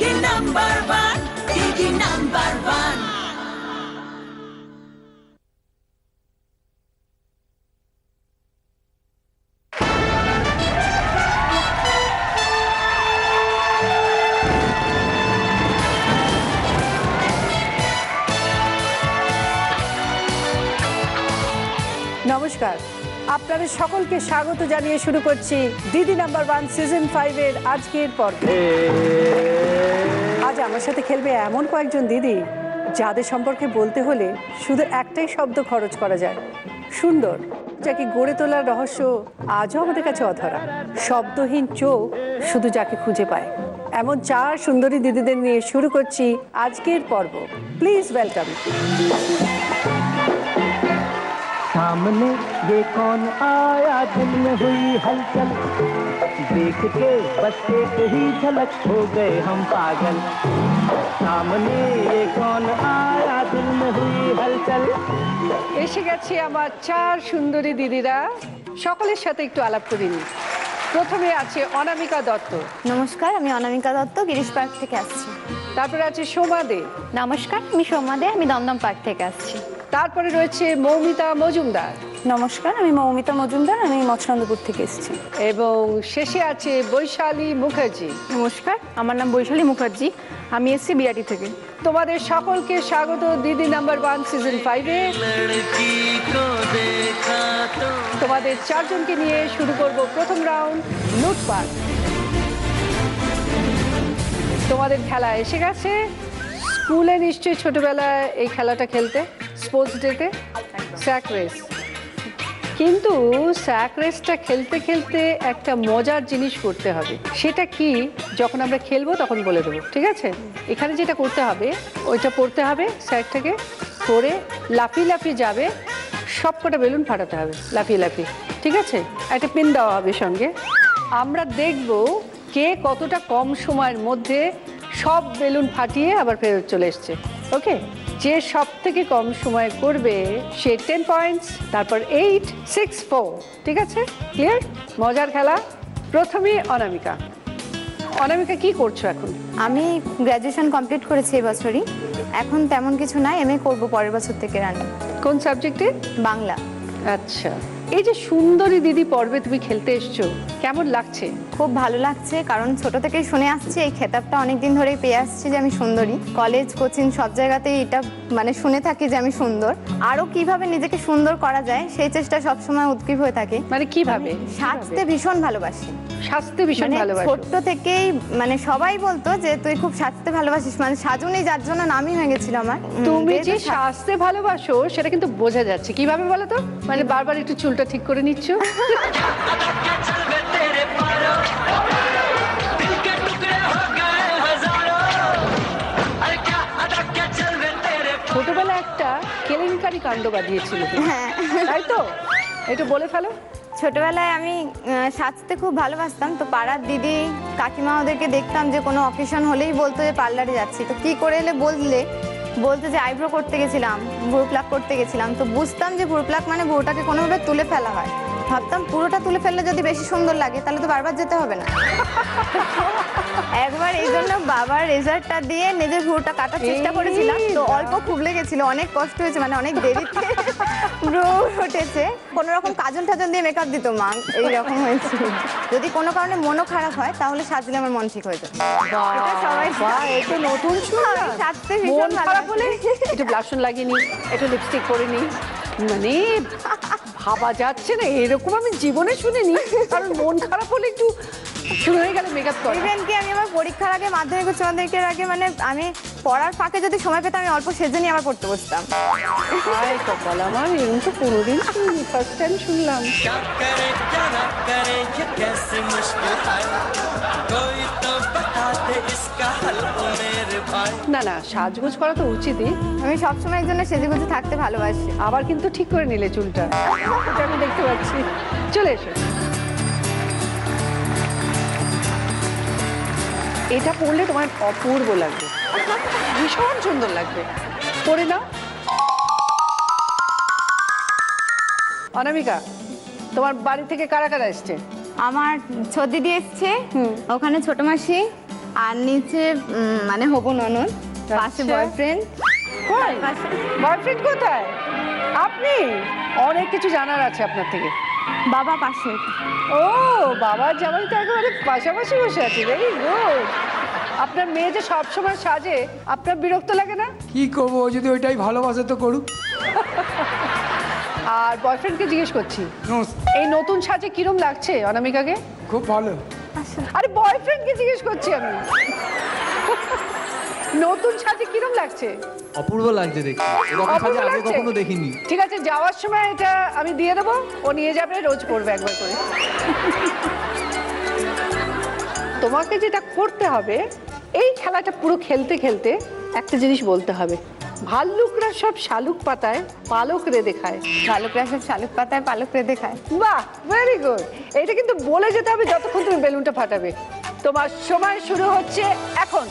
দিদি number one, দিদি number one. নমস্কার, আপনাদের সকলকে স্বাগত জানিয়ে শুরু করছি দিদি নাম্বার ওয়ান সিজন 5 এর আজকের পর্ব। আজ আমার সাথে খেলবে এমন কয়েকজন দিদি যাদের সম্পর্কে বলতে হলে শুধু একটাই শব্দ খরচ করা যায়, সুন্দর। যাকে গড়ে তোলার রহস্য আজও আমাদের কাছে অধরা। শব্দহীন চোখ শুধু যাকে খুঁজে পায়, এমন 4 সুন্দরী দিদিদের নিয়ে শুরু করছি আজকের পর্ব। Please welcome. सामने ये कौन आया, दिल में हुई हलचल, देख के बस एक ही झलक हो गए हम पागल। सामने ये कौन आया, दिल में हुई हलचल। এসে গেছি আমার 4 সুন্দরী দিদিরা, সকলের সাথে একটু আলাপ করে নিই। প্রথমে আছে অনামিকা দত্ত। নমস্কার, আমি অনামিকা দত্ত, গিরিশ পার্ক থেকে আসছি। তারপরে আছে সোমা দে। নমস্কার, আমি সোমা দে, আমি দমদম পার্ক থেকে আসছি। তারপরে রয়েছে মৌমিতা মজুমদার। নমস্কার, আমি মৌমিতা মজুমদার, আমি মৎস্যনন্দপুর থেকে এসেছি। এবং শেষে আছে বৈশালী মুখার্জি। নমস্কার, আমার নাম বৈশালী মুখার্জি, আমি এসেছি বিআরটি থেকে। তোমাদের সকলকে স্বাগত দিদি নাম্বার ওয়ান সিজন 5 এ। তোমাদের 4 জনকে নিয়ে শুরু করব প্রথম রাউন্ড, লুটপাট। তোমাদের খেলা এসে গেছে। স্কুলে নিশ্চয়ই ছোটবেলায় এই খেলাটা খেলতে, স্পোর্টস ডেতে, স্যাক রেস। কিন্তু স্যাক রেসটা খেলতে খেলতে একটা মজার জিনিস করতে হবে। সেটা কি যখন আমরা খেলবো তখন বলে দেবো, ঠিক আছে? এখানে যেটা করতে হবে, ওইটা পড়তে হবে, স্যাকটাকে পরে লাফিয়ে লাফিয়ে যাবে, সব কটা বেলুন ফাটাতে হবে লাফিয়ে লাফিয়ে, ঠিক আছে? একটা পিন দেওয়া হবে সঙ্গে। আমরা দেখব কে কতটা কম সময়ের মধ্যে সব বেলুন ফাটিয়ে আবার ফেরত চলে এসছে। ওকে, যে সব থেকে কম সময় করবে সে 10 পয়েন্টস, তারপর 8, 6, 4, ঠিক আছে? ক্লিয়ার? মজার খেলা। প্রথমে অনামিকা। অনামিকা কি করছো এখন? আমি গ্র্যাজুয়েশন কমপ্লিট করেছি এবছরই। এখন তেমন কিছু নাই, এমএ করবো পরের বছর থেকে রানি। কোন সাবজেক্টে? বাংলা। আচ্ছা, এই যে সুন্দরী দিদি পর্বে তুমি খেলতে এসছো, কেমন লাগছে? খুব ভালো লাগছে, কারণ ছোট থেকেই শুনে আসছি, এই খেতাবটা অনেকদিন ধরেই পেয়ে আসছি যে আমি সুন্দরী। কলেজ, কোচিং সব জায়গাতেই এটা মানে শুনে থাকি যে আমি সুন্দর। আরো কিভাবে নিজেকে সুন্দর করা যায় সেই চেষ্টা সবসময় উদ্গ্রীব হয়ে থাকে। মানে কিভাবে? সাজতে ভীষণ ভালোবাসি, সাজতে ভীষণ মানে ভালোবাসো। ছোট্ট থেকেই মানে সবাই বলতো যে তুই খুব সাজতে ভালোবাসিস, মানে সাজুনি যার জন্য নামই হয়ে গেছিল আমার। তুমি যে যেহেতু সাজতে ভালোবাসো সেটা কিন্তু বোঝা যাচ্ছে। কিভাবে বলো তো? মানে বারবার একটু চুলটা ঠিক করে নিচ্ছ। ছোটবেলা একটা কেলেঙ্কারি কাণ্ড বাঁধিয়েছিল, হ্যাঁ, তাই তো? একটু বলে ফেলো। ছোটবেলায় আমি সাজতে খুব ভালোবাসতাম। তো পাড়ার দিদি কাকিমা ওদেরকে দেখতাম যে কোনো অকেশন হলেই বলতো যে পার্লারে যাচ্ছি। তো কি করে এলে বলতো যে আইব্রো করতে গেছিলাম, ভ্রু প্লাক করতে গেছিলাম। তো বুঝতাম যে ভ্রু প্লাক মানে ভ্রুটাকে কোনোভাবে তুলে ফেলা হয়। ভাবতাম পুরোটা তুলে ফেললে যদি বেশি সুন্দর লাগে তাহলে তো বারবার যেতে হবে না। একবার এই জন্য বাবার রেজারটা দিয়ে নিজের ভ্রুটা কাটার চেষ্টা করেছিলাম। তো অল্প খুবলে গেছিল, অনেক কষ্ট হয়েছে, মানে অনেক দেরিতে ভ্রু উঠেছে। কোনো রকম কাজল টাজল দিয়ে মেকআপ দিত মা, এইরকম হয়েছিল। যদি কোনো কারণে মনও খারাপ হয় তাহলে সাজলে আমার মন ঠিক হয়ে যেত। এটা সবাই একটু নতুন শুনলাম। সাজতে মন ভীষণ খারাপ ভালো হলে একটু ব্লাশন লাগিয়ে নি, একটু লিপস্টিক করে নি, মানে ভাবা যাচ্ছে না, এরকম আমি জীবনে শুনিনি। কারণ মন খারাপ হলে একটু শুরু হয়ে গেলে মেকআপ করা। ইভেন কি আমি আমার পরীক্ষার আগে, মাধ্যমিক উচ্চ মাধ্যমিকের আগে, মানে আমি পড়ার ফাঁকে যদি সময় পেতাম আমি অল্প সেজে নিয়ে আবার পড়তে বসতাম। হায় কপাল আমার, এরকম তো কোনোদিন শুনিনি, ফার্স্ট টাইম শুনলাম। না না, সাজগোজ করা তো উচিতই। আমি সবসময়ের জন্য সেজেগুজে থাকতে ভালোবাসি। আবার কিন্তু ঠিক করে নিলে চুলটা, এটা আমি দেখতে পাচ্ছি। চলে এসো। এটা পরলে তোমার অপূর্ব লাগবে, ভীষণ সুন্দর লাগবে। পরে নাও। অনামিকা, তোমার বাড়ি থেকে কারা কারা এসছে? আমার ছোট দিদি এসছে, ওখানে ছোট মাসি, আর নিচে মানে হবু ননদ, পাশে আচ্ছা। বয়ফ্রেন্ড। কই বয়ফ্রেন্ড কোথায়? আপনি অনেক কিছু জানার আছে আপনার থেকে। বাবা পাশে। ও বাবার জামাই তো একেবারে পাশাপাশি বসে আছে, ভেরি গুড। আপনার মেয়ে যে সবসময় সাজে, আপনার বিরক্ত লাগে না? কি করবো, ও যদি ওইটাই ভালোবাসে তো করুক। আর বয়ফ্রেন্ডকে জিজ্ঞেস করছি, এই নতুন সাজে কিরম লাগছে অনামিকাকে? খুব ভালো। আরে বয়ফ্রেন্ডকে জিজ্ঞেস করছি আমি। নতুন সাজে কিরম লাগছে? অপূর্ব লাগছে দেখতে, এরকম সাজে অপূর্ব আগে লাগছে? কখনো দেখিনি। ঠিক আছে, যাওয়ার সময় এটা আমি দিয়ে দেবো, ও নিয়ে যাবে, রোজ পড়বে একবার করে। তোমাকে যেটা করতে হবে, এই খেলাটা পুরো খেলতে খেলতে একটা জিনিস বলতে হবে, ভাল্লুকরা সব শালুক পাতায় পালক রেঁধে খায়। ভালুকরা সব শালুক পাতায় পালক রেঁধে খায়। বাহ, ভেরি গুড। এটা কিন্তু বলে যেতে হবে যতক্ষণ তুমি বেলুনটা ফাটাবে। তোমার সময় শুরু হচ্ছে এখন।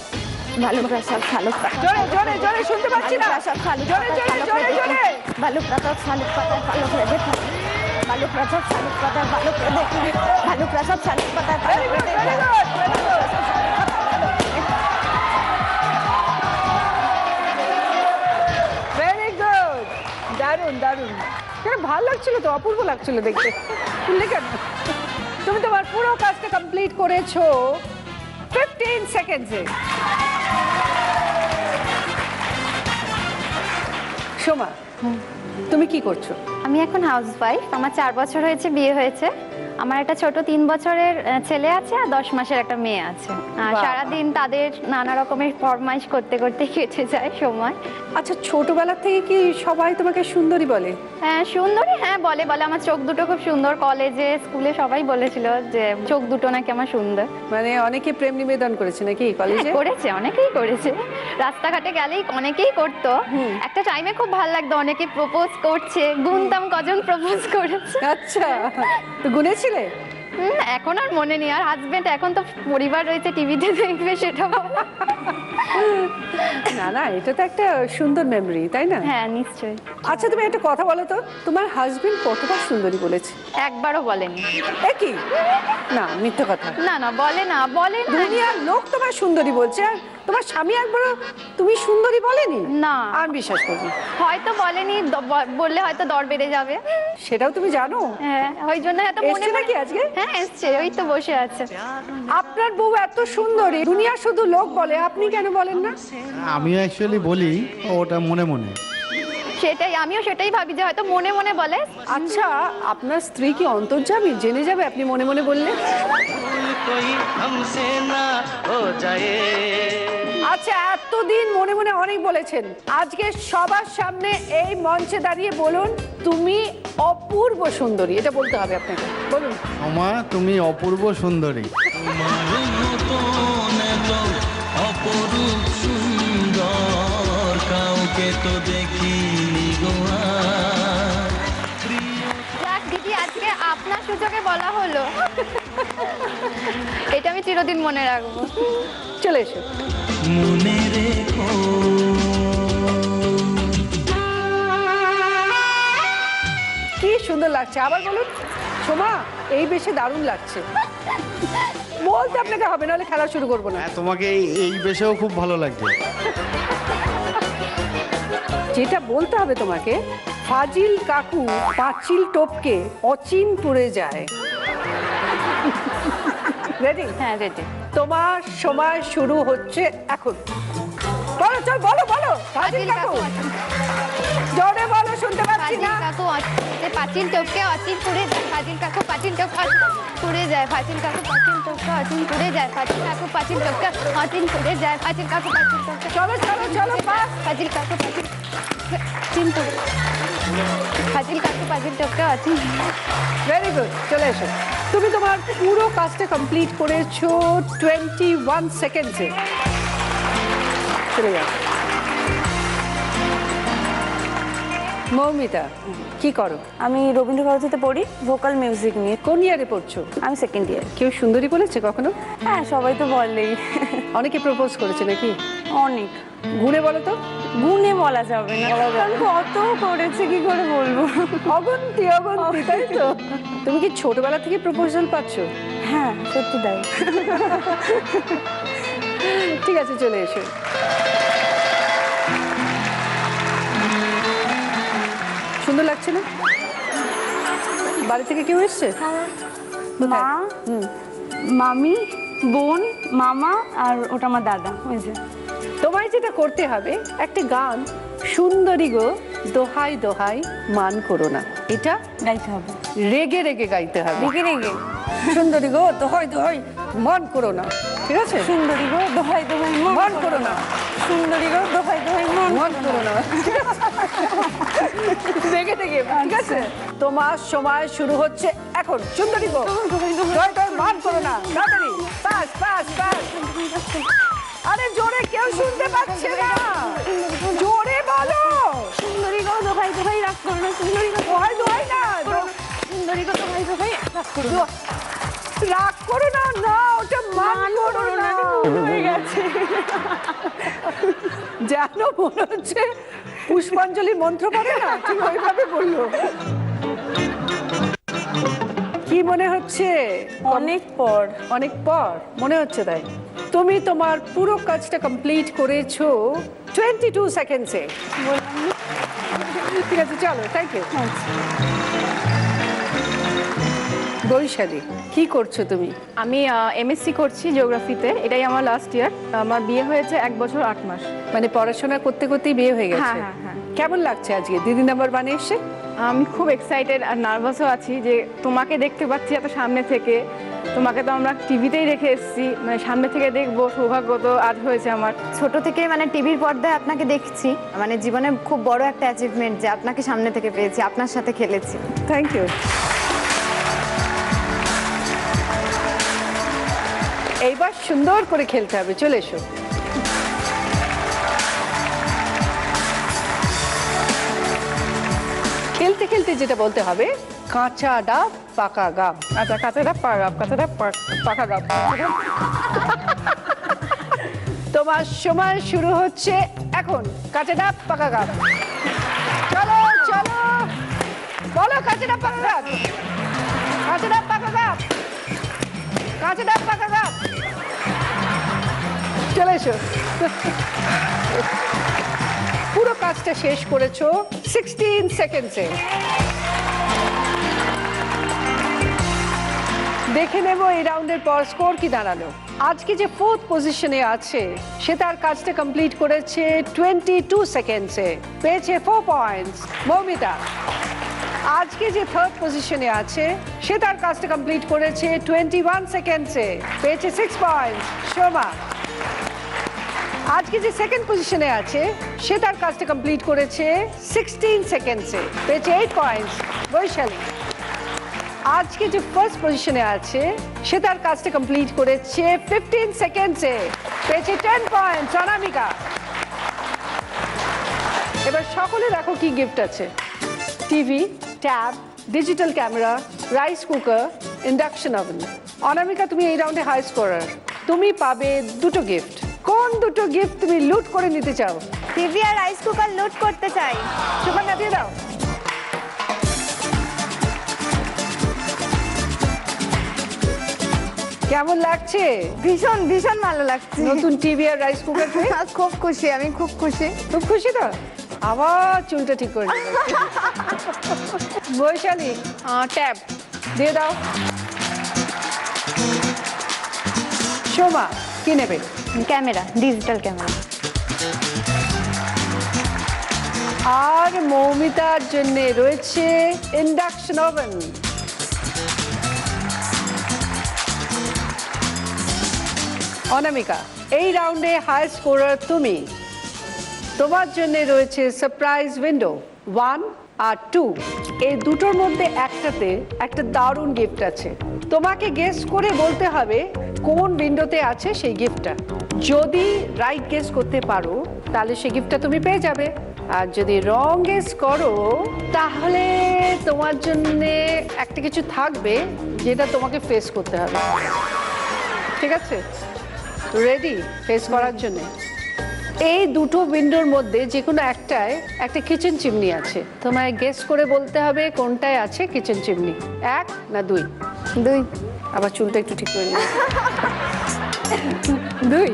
ভালুকরা সব শালুক পাতায়, জোরে জোরে জোরে, শুনতে পাচ্ছি না। ভালুকরা সব শালুক জোরে পাতায় জোরে পালক জোরে রেঁধে জোরে। খায়। ভালুকরা সব শালুক পাতায় পালক রেঁধে খায়। ভালুকরা সব শালুক পাতায় পালক রেঁধে খায়। ভালুকরা সব শালুক পাতায় ভেরি পালক গুড, রেঁধে ভেরি খায়। Good, very good. Very good, দারুণ দারুণ। কেন ভালো লাগছিল তো, অপূর্ব লাগছিল দেখতে। শুনলে কেন? তুমি তোমার পুরো কাজটা কমপ্লিট করেছো 15 সেকেন্ডসে। সোমা, তুমি কি করছো? আমি এখন হাউসওয়াইফ। আমার 4 বছর হয়েছে বিয়ে হয়েছে। আমার একটা ছোট 3 বছরের ছেলে আছে আর 10 মাসের একটা মেয়ে আছে। আর বাহ। সারাদিন তাদের নানা রকমের ফরমাইশ করতে করতে কেটে যায় সময়। আচ্ছা, ছোটবেলা থেকে কি সবাই তোমাকে সুন্দরী বলে? হ্যাঁ সুন্দরী, হ্যাঁ বলে বলে আমার চোখ দুটো খুব সুন্দর। কলেজে স্কুলে সবাই বলেছিল যে চোখ দুটো নাকি আমার সুন্দর। মানে অনেকে প্রেম নিবেদন করেছে নাকি কলেজে? হ্যাঁ, করেছে, অনেকেই করেছে। রাস্তাঘাটে গেলেই অনেকেই করতো। একটা টাইমে খুব ভালো লাগতো, অনেকে প্রপোজ করছে, গুনতাম কজন প্রপোজ করেছে। আচ্ছা, তো গুনেছিলে? এখন আর মনে নেই। আর হাজবেন্ড এখন তো পরিবার রয়েছে, টিভিতে দেখবে সেটা বলা। না না, এটা তো একটা সুন্দর মেমরি, তাই না? হ্যাঁ নিশ্চয়ই। আচ্ছা, তুমি একটা কথা বলো তো, তোমার হাজবেন্ড কতবার সুন্দরী বলেছে? একবারও বলেনি। একই? না, মিথ্যে কথা। না না, বলে না, বলে না। দুনিয়ার লোক তোমার সুন্দরী বলছে, আর তোমার স্বামী একবারও তুমি সুন্দরী বলেনি? না। আমি বিশ্বাস করি। হয়তো বলেনি, বললে হয়তো দর বেড়ে যাবে। সেটাও তুমি জানো? হ্যাঁ, ওই জন্য হয়তো মনে এসছে নাকি আজকে? হ্যাঁ এসছে, ওই তো বসে আছে। আপনার বউ এত সুন্দরী, দুনিয়া শুধু লোক বলে, আপনি কেন বলেন না? আমিও অ্যাকচুয়ালি বলি, ওটা মনে মনে। সেটাই, আমিও সেটাই ভাবি যে হয়তো মনে মনে বলে। আচ্ছা, আপনার স্ত্রী কি অন্তর্যামী? জেনে যাবে আপনি মনে মনে বললে? कोई हमसे ना हो जाए। আচ্ছা, এতদিন মনে মনে অনেক বলেছেন, আজকে সবার সামনে এই মঞ্চে দাঁড়িয়ে বলুন, তুমি অপূর্ব সুন্দরী। এটা বলতে হবে আপনাকে, বলুন। সোমা, তুমি অপূর্ব সুন্দরী। অপরূপ সুন্দর কাউকে তো দেখিনি গো আর। যাক দিদি, আজকে আপনার সুযোগে বলা হলো। এটা আমি চিরদিন মনে রাখবো। চলে এসো। মনে রেখো কি সুন্দর লাগছে, আবার বলুন। সোমা, এই বেশে দারুণ লাগছে। বলতে আপনাকে হবে, নাহলে খেলা শুরু করবো না। হ্যাঁ, তোমাকে এই বেশেও খুব ভালো লাগছে। যেটা বলতে হবে তোমাকে, ফাজিল কাকু পাঁচিল টপকে অচিন পড়ে যায়। রেডি? হ্যাঁ রেডি। তোমার সময় শুরু হচ্ছে এখন। বলো, চল বলো বলো। ফাজিল কাকু, জোরে বলো, শুনতে পাচ্ছি ফাজিল না। কাকু পাঁচিল টপকে অচিন পুড়ে যায়। ফাজিল কাকু পাঁচিল টপকে পুড়ে যায়। ফাজিল কাকু পাঁচিল টপকে অচিন পুড়ে যায়। ফাজিল কাকু পাঁচিল টপকে অচিন পুড়ে যায়। ফাজিল কাকু পাঁচিল টপকে চলো চলো চলো, পাস। ফাজিল কাকু পাঁচিল অচিন পুড়ে। ফাজিল কাকু পাঁচিল টপকে অচিন। ভেরি গুড, চলে এসো। তুমি তোমার পুরো কাজটা কমপ্লিট করেছো 21 সেকেন্ডসে। চলে যাও। মৌমিতা, কি করো? আমি রবীন্দ্রভারতীতে পড়ি, ভোকাল মিউজিক নিয়ে। কোন ইয়ারে পড়ছো? আমি সেকেন্ড ইয়ার। কেউ সুন্দরী বলেছে কখনো? হ্যাঁ, সবাই তো বলেই। অনেকে প্রপোজ করেছে নাকি? অনেক। ঘুরে বলো তো। গুণে বলা যাবে না, কারণ কত করেছে, কি করে বলবো। অগন্তি অগন্তি, তাই তো? তুমি কি ছোটবেলা থেকে প্রপোজাল পাচ্ছো? হ্যাঁ, সত্যি তাই। ঠিক আছে, চলে এসো। সুন্দর লাগছে না? বাড়ি থেকে কেউ এসছে? মা, মামি, বোন, মামা আর ওটা আমার দাদা। ওই যে তোমায় যেটা করতে হবে, একটা গান, সুন্দরী গো দোহাই দোহাই মান করো না, এটা গাইতে হবে। রেগে রেগে গাইতে হবে। রেগে রেগে সুন্দরী গো দোহাই দোহাই মান করো না, ঠিক আছে? সুন্দরী গো দোহাই দোহাই মান করো না, সুন্দরী গো দোহাই দোহাই মান করো না, রেগে রেগে, ঠিক আছে? তোমার সময় শুরু হচ্ছে এখন। সুন্দরী গো দোহাই দোহাই মান করো না, তাড়াতাড়ি, পাস পাস পাস। আরে জোরে, কেউ শুনতে পাচ্ছে না, জোরে বলো। সুন্দরী গো দোহাই দোহাই রাগ করো না, সুন্দরী গো দোহাই দোহাই না, সুন্দরী গো দোহাই দোহাই রাগ করো না। রাগ করো না, না ওটা মান করো না। হয়ে গেছে। যেন মনে হচ্ছে পুষ্পাঞ্জলি মন্ত্র পড়ে না, ঠিক ওইভাবে বললো। কি মনে হচ্ছে? অনেক পর। অনেক পর মনে হচ্ছে, তাই? তুমি তোমার পুরো কাজটা কমপ্লিট করেছো 22 সেকেন্ডসে। ঠিক আছে, চলো, থ্যাংক ইউ। বৈশালী, কি করছো তুমি? আমি এমএসসি করছি জিওগ্রাফিতে, এটাই আমার লাস্ট ইয়ার। আমার বিয়ে হয়েছে 1 বছর 8 মাস। মানে পড়াশোনা করতে করতেই বিয়ে হয়ে গেছে? হ্যাঁ, হ্যাঁ। কেমন লাগছে আজকে দিদি নাম্বার 1 এসে? আমি খুব এক্সাইটেড আর নার্ভাসও আছি যে তোমাকে দেখতে পাচ্ছি এত সামনে থেকে। তোমাকে তো আমরা টিভিতেই দেখে এসেছি, মানে সামনে থেকে দেখবো সৌভাগ্য তো আজ হয়েছে আমার। ছোট থেকে মানে টিভির পর্দায় আপনাকে দেখছি, মানে জীবনে খুব বড় একটা অ্যাচিভমেন্ট যে আপনাকে সামনে থেকে পেয়েছি, আপনার সাথে খেলেছি। Thank you. এইবার সুন্দর করে খেলতে হবে, চলে এসো। খেলতে খেলতে যেটা বলতে হবে, কাঁচা ডাব পাকা গাব। আচ্ছা, কাঁচাটা পাকাগাব, কাঁচাটা পাকাগাব। তোমার সময় শুরু হচ্ছে এখন। কাঁচা ডাব পাকা গাব, চলো চলো, বলো কাঁচা ডাব পাকা গাব, কাঁচা ডাব পাকা গাব, কাঁচা ডাব পাকা গাব। চলে এসো। পুরো কাজটা শেষ করেছো 16 সেকেন্ডসে। দেখে নেব এই রাউন্ডের পর স্কোর কি দাঁড়ালো। আজকে যে 4th পজিশনে আছে সে তার কাজটা কমপ্লিট করেছে 22 সেকেন্ডসে, পেয়েছে 4 পয়েন্টস। মৌমিতা আজকে যে 3rd পজিশনে আছে সে তার কাজটা কমপ্লিট করেছে 21 সেকেন্ডসে, পেয়েছে 6 পয়েন্টস। সোমা আজকে যে 2nd পজিশনে আছে সে তার কাজটা কমপ্লিট করেছে 16 সেকেন্ডসে, পেয়েছে 8 পয়েন্টস। বৈশালী আজকে যে 1st পজিশনে আছে সে তার কাজটা কমপ্লিট করেছে 15 সেকেন্ডসে, পেয়েছে 10 পয়েন্টস। অনামিকা এবার সকলে দেখো কি গিফট আছে। TV, tab, digital camera, rice cooker, induction oven. Anamika তুমি এই রাউন্ডে হাই স্কোরার, তুমি পাবে 2টো গিফট। কোন 2টো গিফট তুমি লুট করে নিতে চাও? টিভি আর রাইস কুকার লুট করতে চাই। সুকন্যা দিয়ে দাও। কেমন লাগছে? ভীষণ ভীষণ ভালো লাগছে। নতুন টিভি আর রাইস কুকার পেয়ে খুব খুশি, আমি খুব খুশি। খুব খুশি তো? আবার চুলটা ঠিক করে নেবে। বৈশালী ট্যাব দিয়ে দাও। সোমা কি নেবে? Camera, digital camera. আর মৌমিতার জন্য রয়েছে ইন্ডাকশন ওভেন। অনামিকা এই রাউন্ডে হাই স্কোরার তুমি, তোমার জন্য রয়েছে সারপ্রাইজ উইন্ডো 1 আর 2। এই দুটোর মধ্যে একটাতে একটা দারুণ গিফট আছে। তোমাকে গেস করে বলতে হবে কোন উইন্ডোতে আছে সেই গিফটটা। যদি রাইট গেস করতে পারো তাহলে সেই গিফটটা তুমি পেয়ে যাবে, আর যদি রং গেস করো তাহলে তোমার জন্য একটা কিছু থাকবে যেটা তোমাকে ফেস করতে হবে। ঠিক আছে, রেডি ফেস করার জন্য? এই দুটো উইন্ডোর মধ্যে যে কোনো একটায় একটা কিচেন চিমনি আছে। তোমায় গেস করে বলতে হবে কোনটায় আছে কিচেন চিমনি, 1 না 2? 2। আবার চুলটা একটু ঠিক করে নিও। 2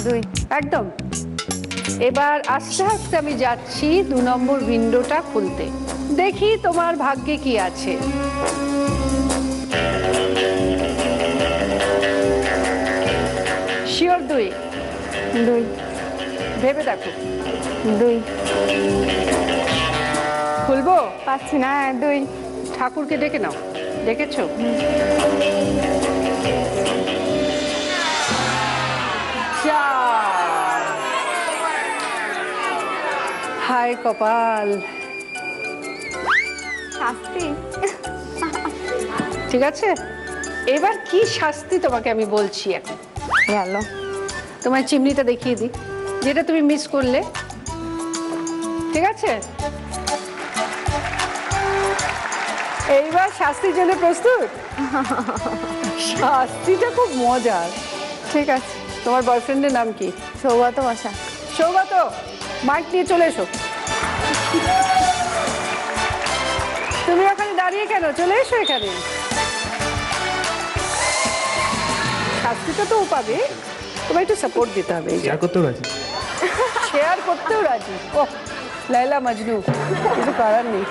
2 একদম। এবার আস্তে আস্তে আমি যাচ্ছি 2 নম্বর উইন্ডোটা খুলতে। দেখি তোমার ভাগ্যে কি আছে। শিওর 2? 2 ভেবে দেখো। 2 খুলবো? পাচ্ছি না। 2 ঠাকুরকে ডেকে নাও। ডেকেছো? হায় কপাল। শাস্তি। ঠিক আছে, এবার কি শাস্তি তোমাকে আমি বলছি এখন। গেল। তোমার চিমনিটা দেখিয়ে দিই, যেটা তুমি মিস করলে। ঠিক আছে, এইবার শাস্তির জন্য প্রস্তুত? শাস্তিটা খুব মজার। ঠিক আছে, তোমার বয়ফ্রেন্ডের নাম কি? সৌগত বসা। সৌগত, মাইক নিয়ে চলে এসো। তুমি ওখানে দাঁড়িয়ে কেন? চলে এসো এখানে। শাস্তিটা তো ও পাবে, তোমায় একটু সাপোর্ট দিতে হবে। শেয়ার করতেও রাজি। শেয়ার করতেও রাজি। ও লাইলা মজনু, কিছু করার নেই।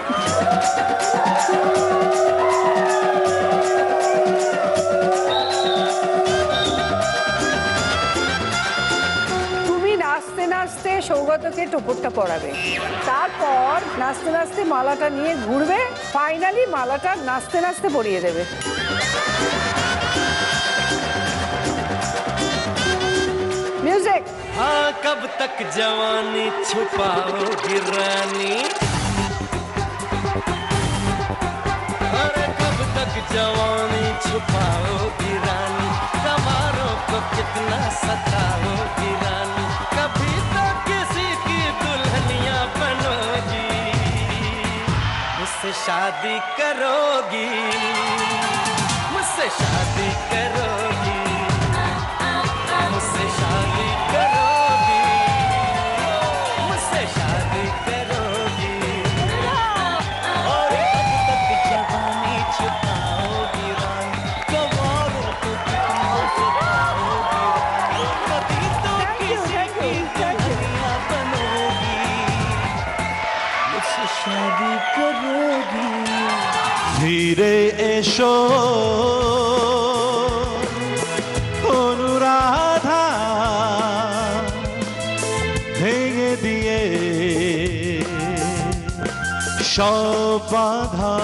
তুমি নাচতে নাচতে সৌগতকে টোপরটা পরাবে, তারপর নাচতে নাচতে মালাটা নিয়ে ঘুরবে, ফাইনালি মালাটা নাচতে নাচতে পরিয়ে দেবে। म्यूजिक। हाँ कब तक जवानी छुपाओगी रानी, अरे कब तक जवानी छुपाओगी रानी, सवारों को कितना सताओगी रानी, कभी तो किसी की दुल्हनिया बनोगी, मुझसे शादी करोगी, मुझसे शादी करोगी, मुझसे शादी करोगी, मुझसे शादी करोगी, और कब तक जवानी छुपाओगी रानी, सवारों को कितना सताओगी रानी, कभी तो किसी की दुल्हनिया बनोगी, मुझसे शादी करोगी। धीरे एशो অনুরাধা ভেঙে দিয়ে সব বাধা,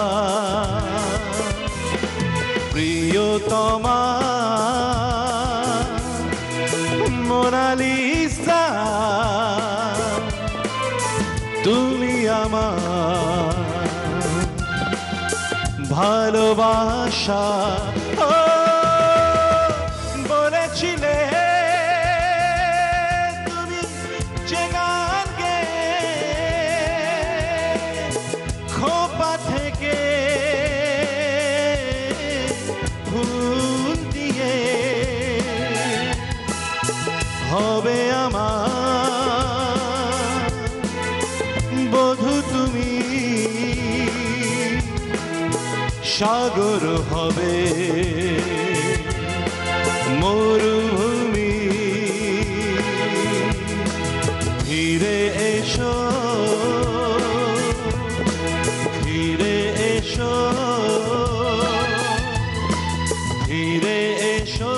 প্রিয়তমা মোনালিসা তুমি আমার ভালোবাসা। বলেছিলে তুমি যে গান গেয়ে খোপা থেকে ফুল দিয়ে হবে আমার বধূ তুমি, সাগর হবে মরুভূমি, ফিরে এসো, ফিরে এসো, ফিরে এসো।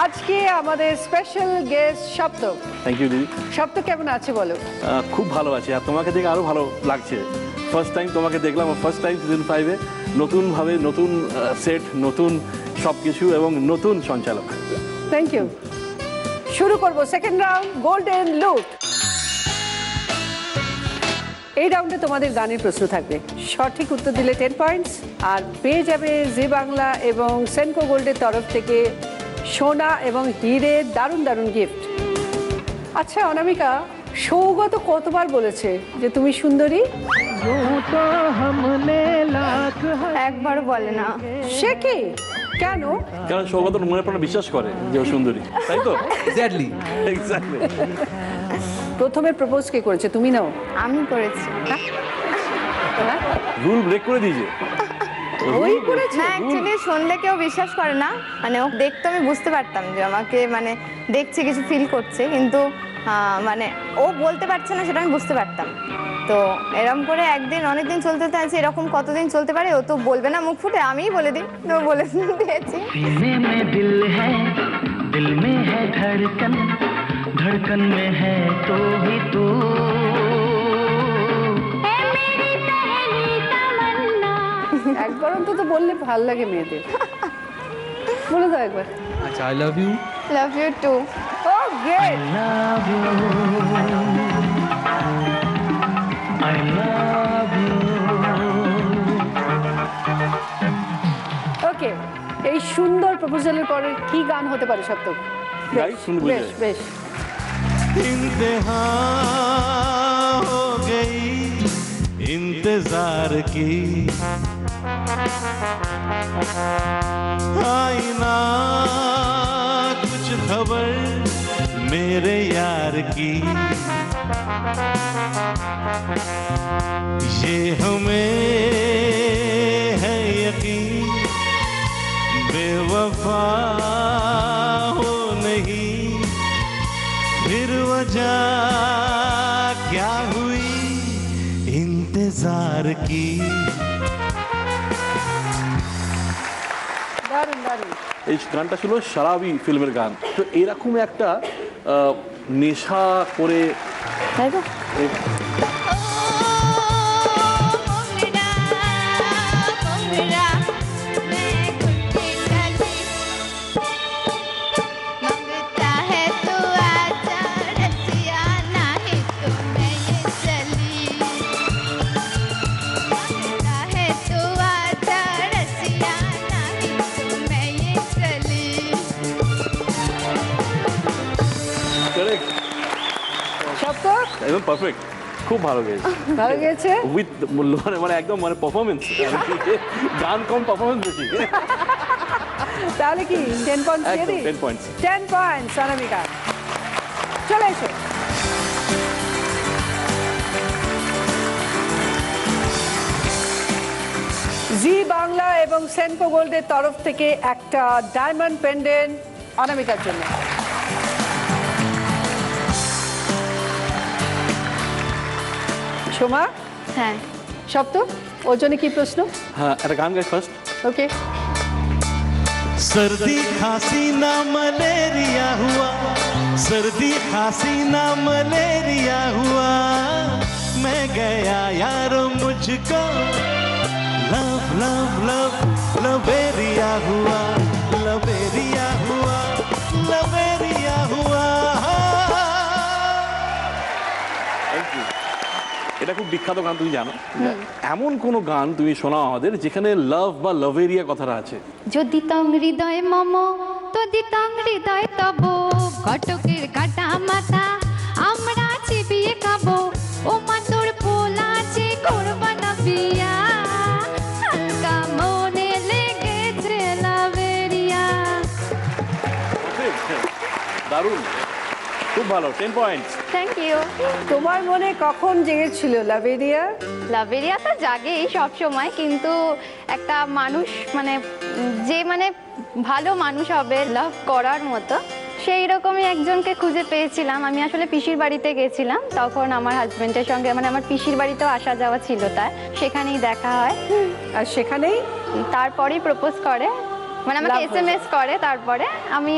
আজকে আমাদের special guest Saptak. Thank you দিদি। সপ্তক কেমন আছে বলো? খুব ভালো আছি, আর তোমাকে দেখে আরও ভালো লাগছে। ফার্স্ট টাইম তোমাকে দেখলাম, ফার্স্ট টাইম সিজন 5-এ নতুনভাবে, নতুন সেট, নতুন সব কিছু এবং নতুন সঞ্চালক। Thank you. শুরু করব সেকেন্ড রাউন্ড, গোল্ডেন লুট। এই রাউন্ডে তোমাদের গানের প্রশ্ন থাকবে, সঠিক উত্তর দিলে 10 পয়েন্টস, আর পেয়ে যাবে জি বাংলা এবং সেনকো গোল্ডের তরফ থেকে সোনা এবং হীরের দারুণ দারুণ গিফট। আচ্ছা অনামিকা, সৌগত কতবার বলেছে যে তুমি সুন্দরী? একবারও বলে না। সে কি? কেন? কারণ সৌগত মনে প্রাণে বিশ্বাস করে যে ও সুন্দরী, তাই তো? এক্স্যাক্টলি। এক্স্যাক্টলি। প্রথমে প্রপোজ কে করেছে, তুমি নাও? আমি করেছি। রুল ব্রেক করে দিয়েছে। ওই করেছে? না অ্যাকচুয়ালি শুনলে কেউ বিশ্বাস করে না, মানে ও দেখতে আমি বুঝতে পারতাম যে আমাকে মানে দেখছে, কিছু ফিল করছে, কিন্তু মানে ও বলতে পারছে না সেটা আমি বুঝতে পারতাম। তো এরকম করে একদিন অনেকদিন চলতে আছে, এরকম কতদিন চলতে পারে ও তো বলবে না মুখ ফুটে, আমিই বলে দিই, তো বলে দিয়েছি। सीने में दिल है, दिल में है धड़कन, धड़कन में है तो ही तू। একবার অন্তত বললে ভাল লাগে মেয়েদের। বলে দাও একবার। আচ্ছা, I love you. Love you too. Oh great. Love you, I love you। Okay, এই সুন্দর প্রপোজালের পরে কি গান হতে পারে সপ্তক? গাই, শুনে বুঝে বেশ যাই। বেশ। इंतहा हो गई इंतजार की, आईना कुछ खबर मेरे यार की, ये हमें है यकीन बेवफा हो नहीं, फिर वजह क्या हुई इंतजार की। দারুণ দারুণ। এই গানটা ছিল সারাবি ফিল্মের গান। তো এরকম একটা নেশা করে তাই তো? मंगता है तू आजा रसिया, नहीं तो मैं ये चली। मंगता है तू आजा रसिया, नहीं तो मैं ये चली। কারেক্ট, সপ্তক একদম পারফেক্ট, খুব ভালো গেয়েছে। ভালো গেছে। উইথ মানে একদম মানে পারফরমেন্স, গান কম পারফরমেন্স বেশি। তাহলে কি 10 পয়েন্টস দিয়ে একদম দিই? 10 পয়েন্টস। 10 পয়েন্টস অনামিকা। চলে এসো। জি বাংলা এবং সেনকো গোল্ডের তরফ থেকে একটা ডায়মন্ড পেন্ডেন্ট অনামিকার জন্য। সোমা, হ্যাঁ, সপ্তক, ওর জন্য কি প্রশ্ন? হ্যাঁ, একটা গান গাই ফার্স্ট। ওকে। सर्दी खांसी ना मलेरिया हुआ, सर्दी खांसी ना मलेरिया हुआ, मैं गया यारो मुझको लव लव लव लवेरिया हुआ, लवेरिया हुआ, लवेरिया हुआ। Thank you. এটা খুব বিখ্যাত গান, তুমি জানো। এমন কোন গান তুমি শোনাও আমাদের যেখানে লাভ বা লাভেরিয়া কথাটা আছে? যদি তং হৃদয় মম তো দিতাং হৃদয় তব, ঘটকের কাটা মাথা আমরা চিবিয়ে খাবো, ও মা তোর পোলা যে করবা না বিয়া, হালকা মনে লেগেছে লাভেরিয়া। দারুণ, খুব ভালো, 10 পয়েন্টস। Thank you. তোমার মনে কখন জেগেছিল লাভেরিয়া? লাভেরিয়া তো জাগেই সব সময়, কিন্তু একটা মানুষ মানে যে মানে ভালো মানুষ হবে লাভ করার মতো, সেই রকমই একজনকে খুঁজে পেয়েছিলাম। আমি আসলে পিসির বাড়িতে গেছিলাম, তখন আমার হাজবেন্ডের সঙ্গে মানে আমার পিসির বাড়িতেও আসা যাওয়া ছিল, তার সেখানেই দেখা হয়। আর সেখানেই তারপরেই প্রপোজ করে, মানে আমাকে Love SMS করে, তারপরে আমি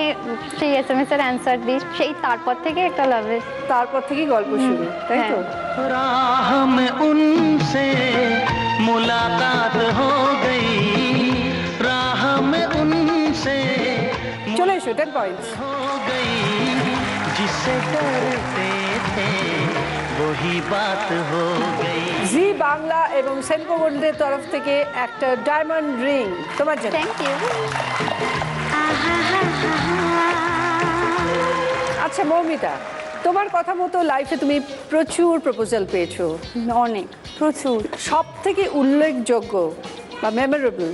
সেই SMS এর অ্যান্সার দিই, সেই তারপর থেকে একটা লাভের। তারপর থেকে গল্প শুরু, তাই তো? राह में उनसे मुलाकात हो गई, राह में उनसे চলে এসো, 10 পয়েন্টস। हो गई, जिससे डरते थे वही बात हो गई। জি বাংলা এবং সেনকো গোল্ডের তরফ থেকে একটা ডায়মন্ড রিং তোমার জন্য। Thank you. আচ্ছা মৌমিতা, তোমার কথা মতো লাইফে তুমি প্রচুর প্রপোজাল পেয়েছো, অনেক, প্রচুর। সব থেকে উল্লেখযোগ্য বা মেমোরেবল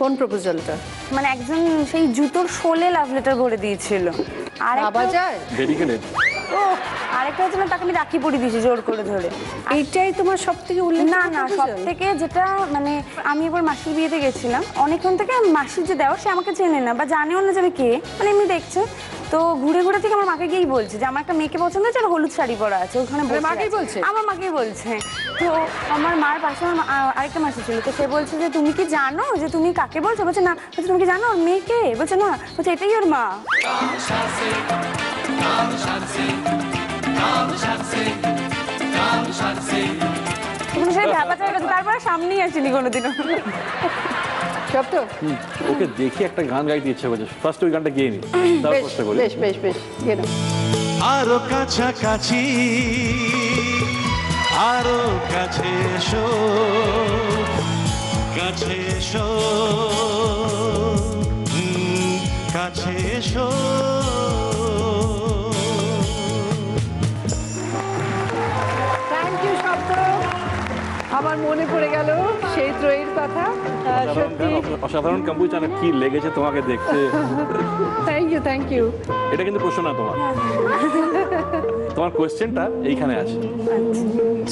কোন প্রপোজালটা? মানে একজন সেই জুতোর শোলে লাভ লেটার ভরে দিয়েছিল, আর ভাবা যায়? ডেডিকেটেড। ও আরেকটা হচ্ছে না, তাকে আমি রাখি পরিয়ে দিয়েছি জোর করে ধরে। এইটাই তোমার সব থেকে উল্লেখ? না না, সব থেকে যেটা মানে আমি একবার মাসির বিয়েতে গেছিলাম, অনেকক্ষণ থেকে মাসির যে দেওয়া সে আমাকে চেনে না বা জানেও না যে আমি কে, মানে এমনি দেখছে। তো ঘুরে ঘুরে থেকে আমার মাকে গিয়েই বলছে যে আমার একটা মেয়েকে পছন্দ হচ্ছে, আর হলুদ শাড়ি পরা আছে ওখানে বসে মাকেই আছে। বলছে? আমার মাকেই বলছে। তো আমার মার পাশে আমার আরেকটা মাসি ছিল, তো সে বলছে যে তুমি কি জানো যে তুমি কাকে বলছো? বলছে না। বলছে তুমি কি জানো ওর মেয়েকে? বলছে না। বলছে এটাই ওর মা। সেই ভ্যাপাটা হয়ে গেছে, তারপরে সামনেই আসেনি কোনোদিনও। সব তো ওকে দেখি একটা গান গাইতে ইচ্ছে করছে, ফার্স্ট ওই গানটা গেয়ে নি, তারপর বেশ চেষ্টা করি। বেশ বেশ বেশ গেয়ে নাও। আরো কাছাকাছি, আরো কাছে এসো, কাছে এসো, কাছে এসো। থ্যাংক ইউ শব্দ। আমার মনে পড়ে গেল সেই ত্রয়ীর কথা। সত্যি অসাধারণ কম্পোজিশন, কি লেগেছে তোমাকে দেখতে। Thank you thank you. এটা কিন্তু প্রশ্ন না তোমার, তোমার কোয়েশ্চেনটা এইখানে আছে।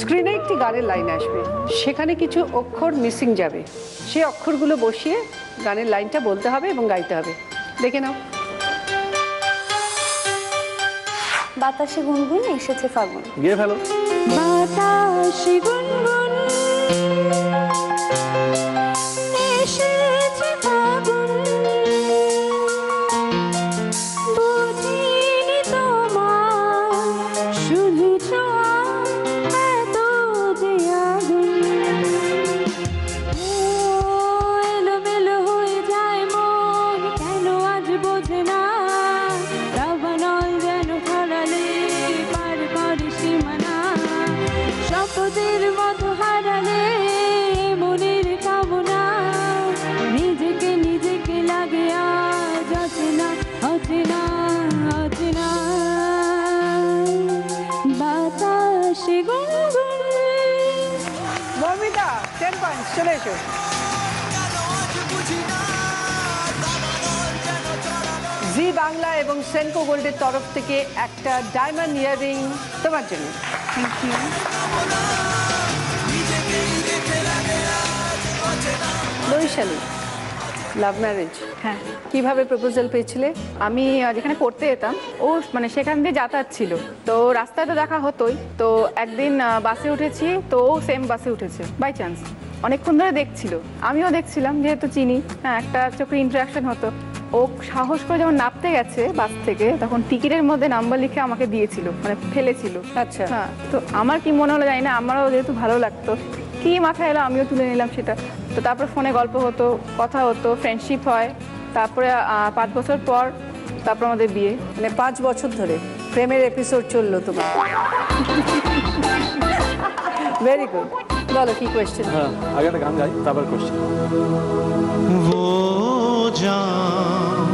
স্ক্রিনে একটি গানের লাইন আসবে, সেখানে কিছু অক্ষর মিসিং যাবে, সেই অক্ষরগুলো বসিয়ে গানের লাইনটা বলতে হবে এবং গাইতে হবে। দেখে নাও। বাতাসে গুনগুন এসেছে ফাগুন। গিয়ে ফেলো। বাতাসে গুনগুন এসেছে ফাগুন, বুঝিনি তোমার শুধু ছোঁয়া এত যে আগুন। ও এলোমেলো হয়ে যায় মন, কেন আজ বোঝে না, রাবানল যেন হারালে পার করে সীমানা, শপথের মতো হারালে মনের কামনা, নিজেকে নিজেকে লাগে আজ অচেনা অচেনা অচেনা। বাতাসে গুনগুন। মৌমিতা 10 পয়েন্টস, চলে এসো। জি বাংলা এবং সেনকো গোল্ডের তরফ থেকে একটা ডায়মন্ড ইয়াররিং তোমার জন্য। Thank you. Baishali, love marriage, হ্যাঁ, কিভাবে প্রপোজাল পেয়েছিলে? আমি যেখানে পড়তে যেতাম ও মানে সেখান দিয়ে যাতায়াত ছিল, তো রাস্তায় তো দেখা হতোই। তো একদিন বাসে উঠেছি, তো ও সেম বাসে উঠেছে বাই চান্স। অনেকক্ষণ ধরে দেখছিল, আমিও দেখছিলাম, যেহেতু চিনি, হ্যাঁ একটা চোখের ইন্টারাকশন হতো। ও সাহস করে যখন নামতে গেছে বাস থেকে, তখন টিকিটের মধ্যে নাম্বার লিখে আমাকে দিয়েছিল, মানে ফেলেছিল। আচ্ছা। হ্যাঁ, তো আমার কি মনে হলো জানি না, আমারও যেহেতু ভালো লাগতো, কি মাথায় এলো আমিও তুলে নিলাম সেটা। তো তারপর ফোনে গল্প হতো, কথা হতো, ফ্রেন্ডশিপ হয়। তারপরে 5 বছর পর তারপর আমাদের বিয়ে। মানে 5 বছর ধরে প্রেমের এপিসোড চললো তোমার। Very good. বলো কি কোয়েশ্চেন? হ্যাঁ, আগে একটা গান গাই, তারপর কোয়েশ্চেন। वो जान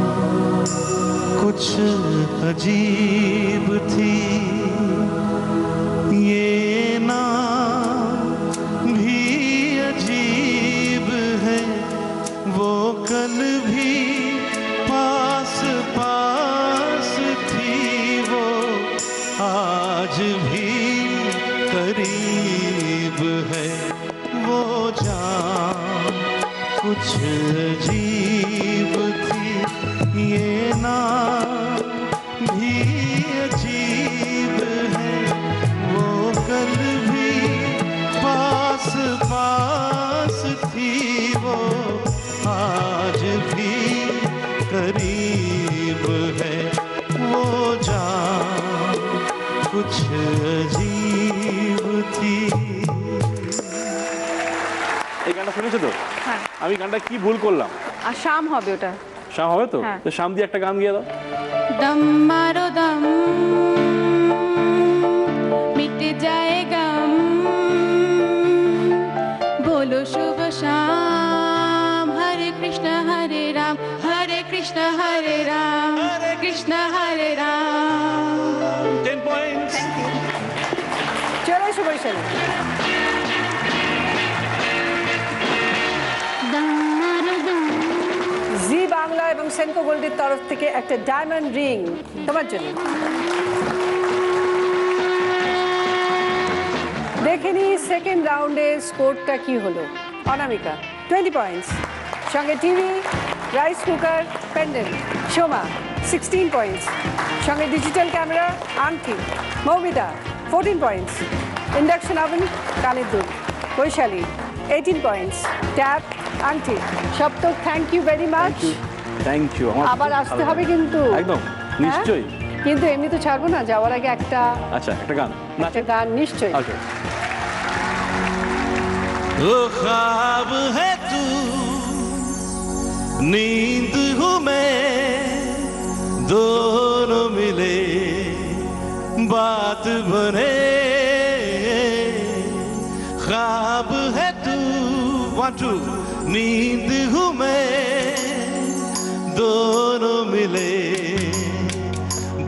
कुछ अजीब थी, ये ना भी अजीब है, वो कल भी पास पास थी, वो आज भी करीब है, वो जान कुछ अजीब थी, ये ना भी अजीब है, वो कल भी पास पास थी, वो आज भी करीब है, वो जान कुछ अजीब थी। এই গানটা শুনেছো তো? হ্যাঁ। আমি গানটা কি ভুল করলাম? আর শাম হবে ওটা। শাম হবে তো? হ্যাঁ। তো শাম দিয়ে একটা গান গিয়ে দাও। दम मारो दम, मिट जाए गम, बोलो शुभ शाम, हरे कृष्ण हरे राम, हरे कृष्ण हरे राम, कृष्ण हरे राम। 10 পয়েন্টস। চলে এসো বৈশালী। জি বাংলা এবং সেনকো গোল্ডের তরফ থেকে একটা ডায়মন্ড রিং তোমার জন্য। দেখে নি সেকেন্ড রাউন্ডে স্কোরটা কি হলো। অনামিকা 20 পয়েন্টস, সঙ্গে TV, rice cooker, pendant. Soma 16 points, সঙ্গে ডিজিটাল ক্যামেরা, আংটি। মৌমিতা 14 পয়েন্টস, ইন্ডাকশন ওভেন, কানের দুল। বৈশালী 18 পয়েন্টস, ট্যাপ, আংটি। Saptak thank you very much. Thank you. আবার আসতে হবে কিন্তু। একদম নিশ্চয়ই। হ্যাঁ? কিন্তু এমনি তো ছাড়বো না, যাওয়ার আগে একটা আচ্ছা একটা গান একটা গান নিশ্চয়ই। ওকে। वो ख्वाब है तू, नींद हूँ मैं, दोनों मिले बात बने। ख्वाब है तू, 1 2, नींद हूँ मैं, दोनों मिले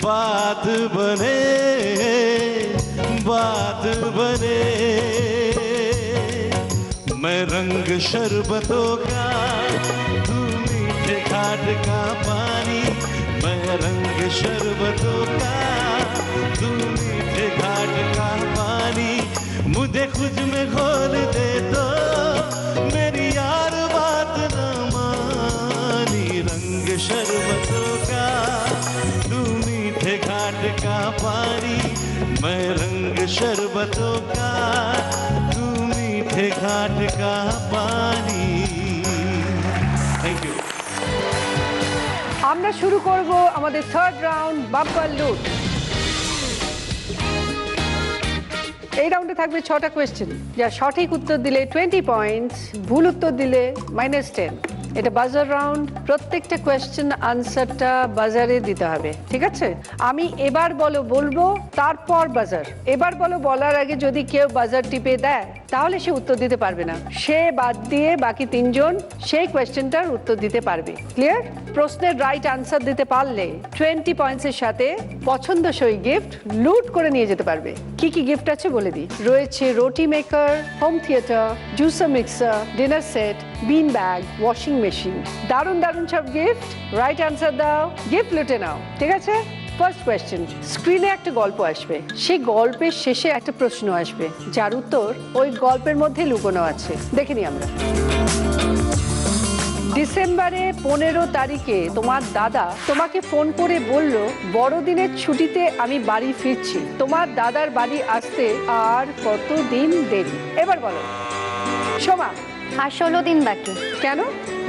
बात बने, बात बने। मैं रंग शरबतों का, तू मीठे घाट का पानी। मैं रंग शरबतों का, तू मीठे घाट का पानी। मुझे खुद में घोल दे तो मेरी यार बात न मानी। रंग शरबतों का, तू मीठे घाट का पानी। मैं रंग शरबतों का, तू मीठे घाट का पानी। Thank you. আমরা শুরু করব আমাদের থার্ড রাউন্ড, বাম্পার লুট। এই রাউন্ডে থাকবে 6টা কোয়েশ্চেন, যা সঠিক উত্তর দিলে 20 পয়েন্টস, ভুল উত্তর দিলে -10। এটা বাজার রাউন্ড, প্রত্যেকটা কোয়েশ্চেন আনসারটা বাজারে দিতে হবে, ঠিক আছে? আমি এবার বলো বলবো, তারপর বাজার। এবার বলো বলার আগে যদি কেউ বাজার টিপে দেয় তাহলে সে উত্তর দিতে পারবে না, সে বাদ দিয়ে বাকি 3 জন সেই কোয়েশ্চেনটার উত্তর দিতে পারবে। ক্লিয়ার? প্রশ্নের রাইট আনসার দিতে পারলে 20 পয়েন্টসের সাথে পছন্দসই গিফট লুট করে নিয়ে যেতে পারবে। কি কি গিফট আছে বলে দিই। রয়েছে roti maker, home theatre, juicer mixer, dinner set, bean bag, washing machine. দারুণ দারুণ সব গিফট। রাইট আনসার দাও, গিফট লুটে নাও, ঠিক আছে? ফার্স্ট কোয়েশ্চেন, স্ক্রিনে একটা গল্প আসবে, সেই গল্পের শেষে একটা প্রশ্ন আসবে, যার উত্তর ওই গল্পের মধ্যে লুকোনো আছে। দেখে নিই আমরা। ডিসেম্বরে 15 তারিখে তোমার দাদা তোমাকে ফোন করে বলল, বড়দিনের ছুটিতে আমি বাড়ি ফিরছি, তোমার দাদার বাড়ি আসতে আর কতদিন দেরি? এবার বলো। সোমা। আর 16 দিন বাকি। কেন?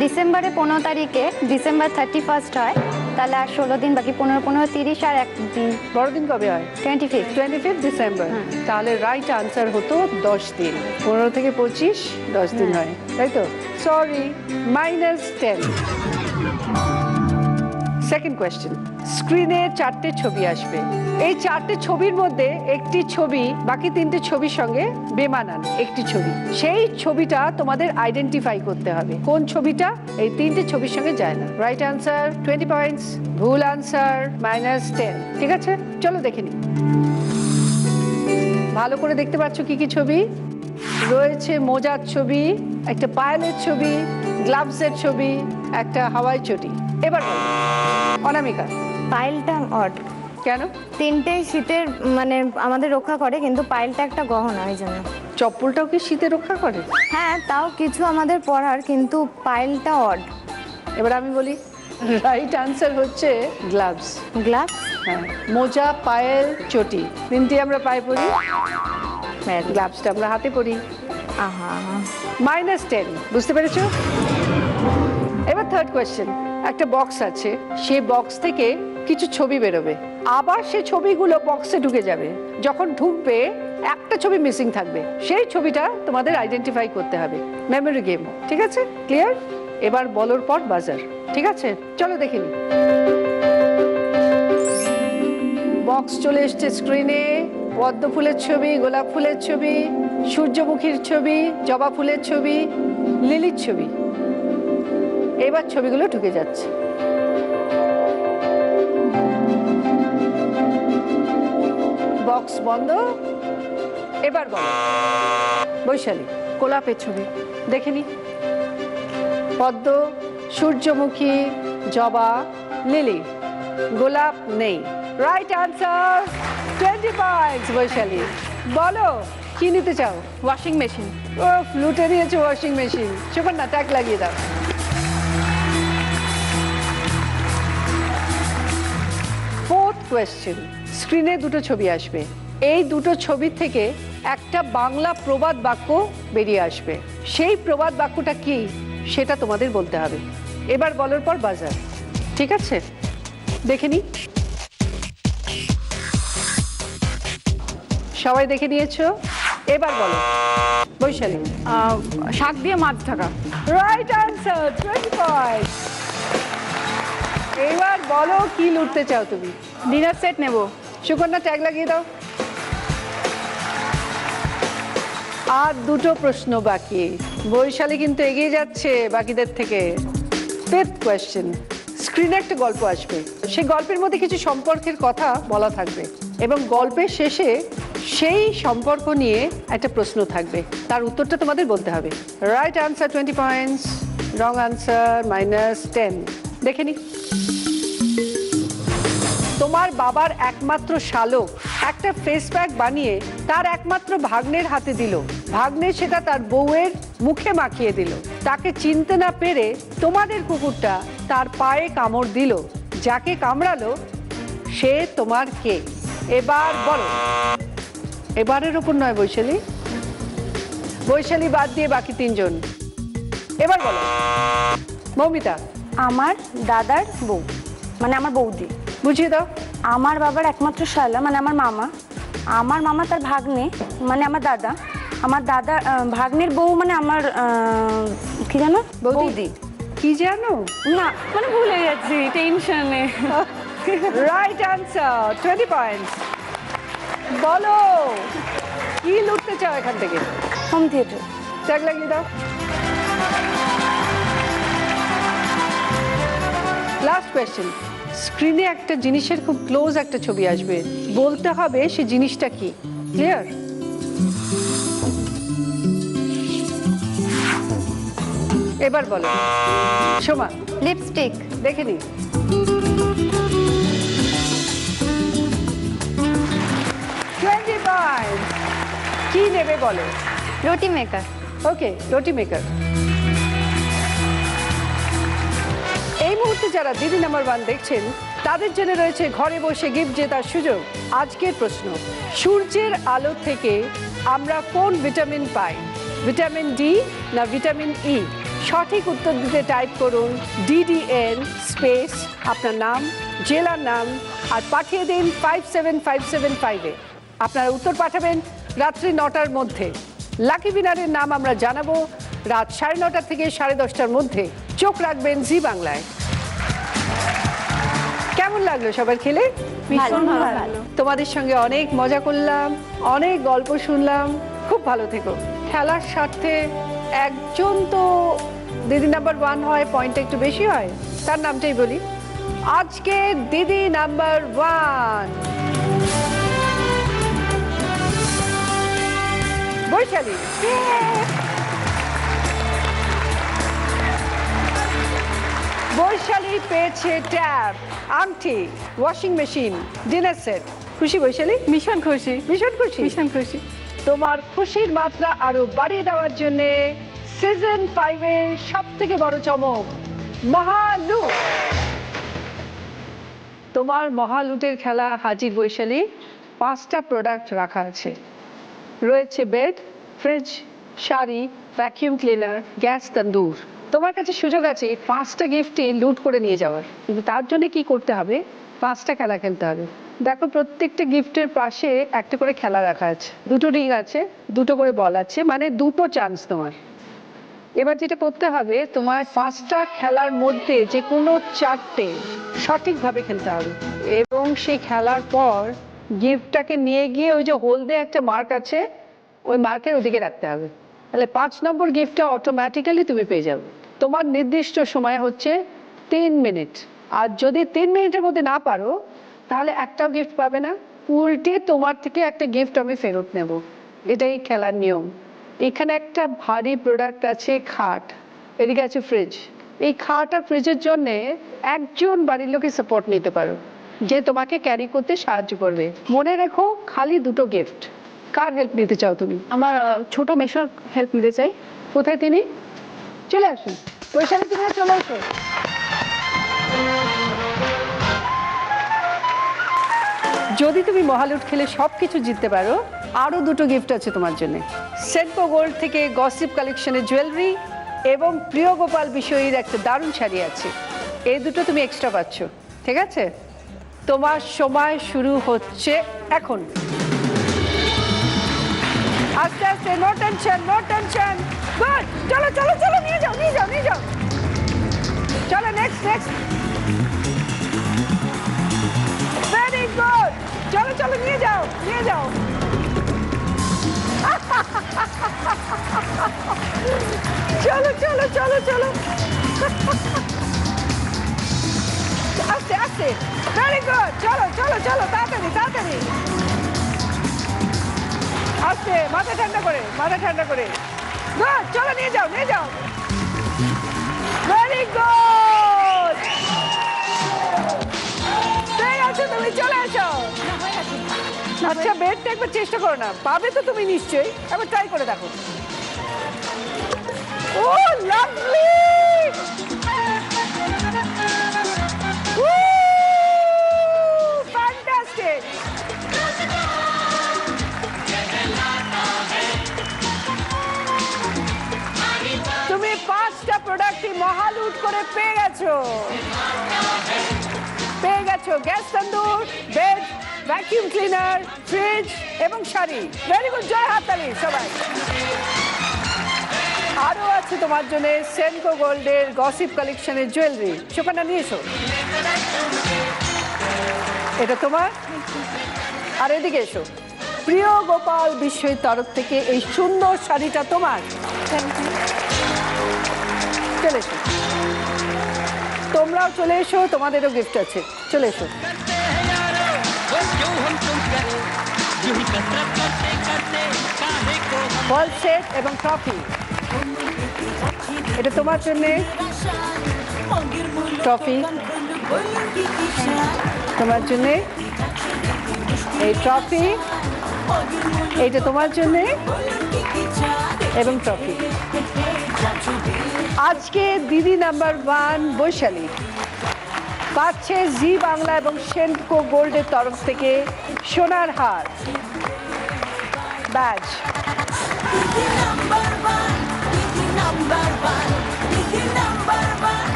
ডিসেম্বরে 15 তারিখে ডিসেম্বর 31 হয়, তাহলে আর 16 দিন বাকি। 15 15 30 আর 1 দিন। বড়দিন কবে হয়? 25 ডিসেম্বর। তাহলে রাইট আনসার হতো 10 দিন। 15 থেকে 25 10 দিন হয়, তাই তো? সরি, -10। সেকেন্ড কোয়েশ্চেন, স্ক্রিনে 4টে ছবি আসবে, এই 4টে ছবির মধ্যে একটি ছবি বাকি 3টে ছবির সঙ্গে বেমানান। একটি ছবি, সেই ছবিটা তোমাদের আইডেন্টিফাই করতে হবে কোন ছবিটা এই 3টে ছবির সঙ্গে যায় না। রাইট আনসার 20 পয়েন্টস, ভুল আনসার -10। ঠিক আছে, চলো দেখে নিই। ভালো করে দেখতে পাচ্ছ কি কি ছবি রয়েছে? মোজার ছবি, একটা পায়েলের ছবি, গ্লাভসের ছবি, একটা হাওয়াই চটি। এবার বলো অনামিকা। পাইলটা অড। কেন? 3টে শীতের মানে আমাদের রক্ষা করে, কিন্তু পাইলটা একটা গহনা, ওই জন্য। চপ্পলটাও কি শীতে রক্ষা করে? হ্যাঁ, তাও কিছু আমাদের পড়ার, কিন্তু পাইলটা অড। এবার আমি বলি, রাইট আনসার হচ্ছে গ্লাভস। গ্লাভস? হ্যাঁ, মোজা, পায়েল, চটি, 3টে আমরা পায়ে পরি, গ্লাভসটা আমরা হাতে পরি। আহা, -10। বুঝতে পেরেছো? এবার থার্ড কোয়েশ্চেন, একটা বক্স আছে, সেই বক্স থেকে কিছু ছবি বেরোবে, আবার সেই ছবিগুলো বক্সে ঢুকে যাবে। যখন ঢুকবে একটা ছবি মিসিং থাকবে, সেই ছবিটা তোমাদের আইডেন্টিফাই করতে হবে। মেমোরি গেম, ঠিক আছে? ক্লিয়ার? এবার বলার পর বাজার, ঠিক আছে? চলো দেখে নিই। বক্স চলে এসছে স্ক্রিনে। পদ্ম ফুলের ছবি, গোলাপ ফুলের ছবি, সূর্যমুখীর ছবি, জবা ফুলের ছবি, লিলির ছবি। এবার ছবিগুলো ঢুকে যাচ্ছে। বক্স বন্ধ। এবার বলো বৈশালী। গোলাপের ছবি। দেখে নি। পদ্ম, সূর্যমুখী, জবা, লিলি, গোলাপ নেই। Right answer 20 points Baishali. বলো কি নিতে চাও? Washing machine. ও লুটে নিয়েছো ওয়াশিং মেশিন। সুকন্যা ট্যাগ লাগিয়ে দাও। ফোর্থ কোয়েশ্চেন, স্ক্রিনে দুটো ছবি আসবে, এই দুটো ছবি থেকে একটা বাংলা প্রবাদ বাক্য বেরিয়ে আসবে। সেই প্রবাদ বাক্যটা কি সেটা তোমাদের বলতে হবে। এবার বলার পর বাজার, ঠিক আছে? দেখে নি, সবাই দেখে নিয়েছো? এবার বলো বৈশালী। শাক দিয়ে মাছ ঢাকা। Right answer, 20 point. এবার বলো কি লুটতে চাও তুমি? ডিনার সেট নেব। সুকন্যা ট্যাগ লাগিয়ে দাও। আর দুটো প্রশ্ন বাকি, বৈশালী কিন্তু এগিয়ে যাচ্ছে বাকিদের থেকে। ফিফথ কোয়েশ্চেন, স্ক্রিনে একটা গল্প আসবে, সেই গল্পের মধ্যে কিছু সম্পর্কের কথা বলা থাকবে এবং গল্পের শেষে সেই সম্পর্ক নিয়ে একটা প্রশ্ন থাকবে, তার উত্তরটা তোমাদের বলতে হবে। Right answer 20 points, wrong answer -10। দেখে নি, তোমার বাবার একমাত্র শালক একটা ফেস প্যাক বানিয়ে তার একমাত্র ভাগ্নের হাতে দিল, ভাগ্নে সেটা তার বউয়ের মুখে মাখিয়ে দিল, তাকে চিনতে না পেরে তোমাদের কুকুরটা তার পায়ে কামড় দিল, যাকে কামড়ালো সে তোমার কে? এবার বলো। এবারের ওপর নয় বৈশালী, বৈশালী বাদ দিয়ে বাকি তিনজন। এবার বলো মৌমিতা। আমার দাদার বউ, মানে আমার বৌদি। বুঝিয়ে দাও। আমার বাবার একমাত্র শালা, মানে আমার মামা। আমার মামা তার ভাগ্নে, মানে আমার দাদা। আমার দাদা ভাগ্নের বউ, মানে আমার কি জানো? বৌদি। কি জানো না, মানে ভুলে গেছি টেনশনে। Right answer, 20 points. বলো কি লুটতে চাও এখান থেকে? Home theatre. ট্যাগ লাগিয়ে দাও। লাস্ট কোয়েশ্চেন, স্ক্রিনে একটা জিনিসের খুব ক্লোজ একটা ছবি আসবে, বলতে হবে সে জিনিসটা কি। ক্লিয়ার? এবার বলো সোমা। লিপস্টিক। দেখে নি, কি নেবে বলো? রুটি মেকার। ওকে, রুটি মেকার। এই মুহূর্তে যারা দিদি নাম্বার 1 দেখছেন তাদের জন্য রয়েছে ঘরে বসে গিফট জেতার সুযোগ। আজকের প্রশ্ন, সূর্যের আলো থেকে আমরা কোন ভিটামিন পাই? ভিটামিন ডি না ভিটামিন ই? সঠিক উত্তর দিতে টাইপ করুন DDN স্পেস আপনার নাম, জেলার নাম আর পাঠিয়ে দিন 57575-এ। আপনারা উত্তর পাঠাবেন রাত্রি 9টার মধ্যে। লাকি উইনারের নাম আমরা জানাবো রাত 9:30 থেকে 10:30টার মধ্যে। চোখ রাখবেন জি বাংলায়। কেমন লাগলো সবার খেলে? ভীষণ ভালো। তোমাদের সঙ্গে অনেক মজা করলাম, অনেক গল্প শুনলাম। খুব ভালো থেকো। খেলার স্বার্থে একজন তো দিদি নাম্বার 1 হয়, পয়েন্ট একটু বেশি হয়, তার নামটাই বলি। আজকে দিদি নাম্বার 1 বৈশালী। বৈশালী পেয়েছে ট্যাব, আংটি, ওয়াশিং মেশিন, ডিনার সেট। খুশি বৈশালী? ভীষণ খুশি। ভীষণ খুশি? ভীষণ খুশি। তোমার খুশির মাত্রা আরো বাড়িয়ে দেওয়ার জন্য সিজন 5-এর সবথেকে বড় চমক মহালুট। তোমার মহালুটের খেলা হাজির বৈশালী। 5টা প্রোডাক্ট রাখা আছে, রয়েছে bed, fridge, sari, vacuum cleaner, gas tandoor. তোমার কাছে সুযোগ আছে 5টা গিফটই লুট করে নিয়ে যাওয়ার, কিন্তু তার জন্য কি করতে হবে? 5টা খেলা খেলতে হবে। দেখো প্রত্যেকটা গিফটের পাশে একটা করে খেলা রাখা আছে, দুটো রিং আছে, দুটো করে বল আছে, মানে দুটো চান্স তোমার। এবার যেটা করতে হবে, তোমার 5টা খেলার মধ্যে যে কোনো 4টে সঠিকভাবে খেলতে হবে এবং সেই খেলার পর গিফটটাকে নিয়ে গিয়ে ওই যে হলদে একটা মার্ক আছে, ওই মার্কের ওদিকে রাখতে হবে। তাহলে 5 নম্বর গিফটটা অটোমেটিক্যালি তুমি পেয়ে যাবে। তোমার নির্দিষ্ট সময় হচ্ছে 3 মিনিট, আর যদি 3 মিনিটের মধ্যে না পারো তাহলে একটাও গিফট পাবে না, উল্টে তোমার থেকে একটা গিফট আমি ফেরত নেব। এটাই খেলার নিয়ম। এখানে একটা ভারী প্রোডাক্ট আছে, খাট, এদিকে আছে ফ্রিজ। এই খাট আর ফ্রিজের জন্য একজন বাড়ির লোকের সাপোর্ট নিতে পারো, যে তোমাকে ক্যারি করতে সাহায্য করবে। মনে রেখো খালি দুটো গিফট, কার হেল্প নিতে চাও তুমি? আমার ছোট মেশোর হেল্প নিতে চাই। কোথায় তিনি? চলে আসুন, বৈশালী তুমি চলে আসো। যদি তুমি মহালুট খেলে সবকিছু জিততে পারো, আরো দুটো গিফট আছে তোমার জন্য। সেনকো গোল্ড থেকে গসিপ কালেকশনের জুয়েলারি এবং প্রিয় গোপাল বিষয়ীর একটা দারুণ শাড়ি আছে। এই দুটো তুমি এক্সট্রা পাচ্ছ, ঠিক আছে? তোমার সময় শুরু হচ্ছে এখন। আস্তে আস্তে, no tension, no tension. Good, চলো চলো চলো, নিয়ে যাও নিয়ে যাও নিয়ে যাও। চলো নেক্সট নেক্সট। ভেরি গুড, চলো চলো নিয়ে যাও নিয়ে যাও। চলো চলো চলো চলো। আস্তে আস্তে, ভেরি গুড। চলো চলো চলো, তাড়াতাড়ি তাড়াতাড়ি। আস্তে, মাথা ঠান্ডা করে, মাথা ঠান্ডা করে। গুড, চলো নিয়ে যাও নিয়ে যাও। ভেরি গুড, ঠিক আছে, তুমি চলে এসো। আচ্ছা, বেডটা একবার চেষ্টা করো না, পাবে তো তুমি নিশ্চয়ই, একবার ট্রাই করে দেখো। ও লাভলি, ফ্যান্টাস্টিক। তুমি 5টা প্রোডাক্টই মহালুট করে পেয়ে গেছো। পেয়ে গেছো গ্যাস তন্দুর, বেড, ভ্যাকিউম ক্লিনার, ফ্রিজ এবং শাড়ি। ভেরি গুড, জয় হাততালি সবাই। আরও আছে তোমার জন্য সেনকো গোল্ডের গসিপ কালেকশনের জুয়েলারি। সুকন্যা নিয়ে এসো, এটা তোমার। আর এদিকে এসো, প্রিয় গোপাল বিষয়ের তরফ থেকে এই সুন্দর শাড়িটা তোমার। চলে এসো, তোমরাও চলে এসো, তোমাদেরও গিফট আছে। চলে এসো। বল সেট এবং ট্রফি, এটা তোমার জন্যে। ট্রফি তোমার জন্যে, এই ট্রফি, এইটা তোমার জন্যে এবং ট্রফি। আজকে দিদি নাম্বার 1 বৈশালী পাচ্ছে জি বাংলা এবং সেনকো গোল্ডের তরফ থেকে সোনার হার, ব্যাজ,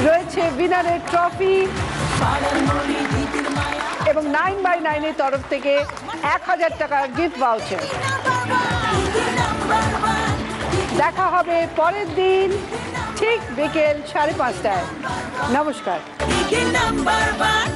রয়েছে উইনারের ট্রফি এবং 9x9 এর তরফ থেকে 1000 টাকার গিফট ভাউচার। দেখা হবে পরের দিন ঠিক বিকেল 5:30টায়। নমস্কার। নাম্বার 1,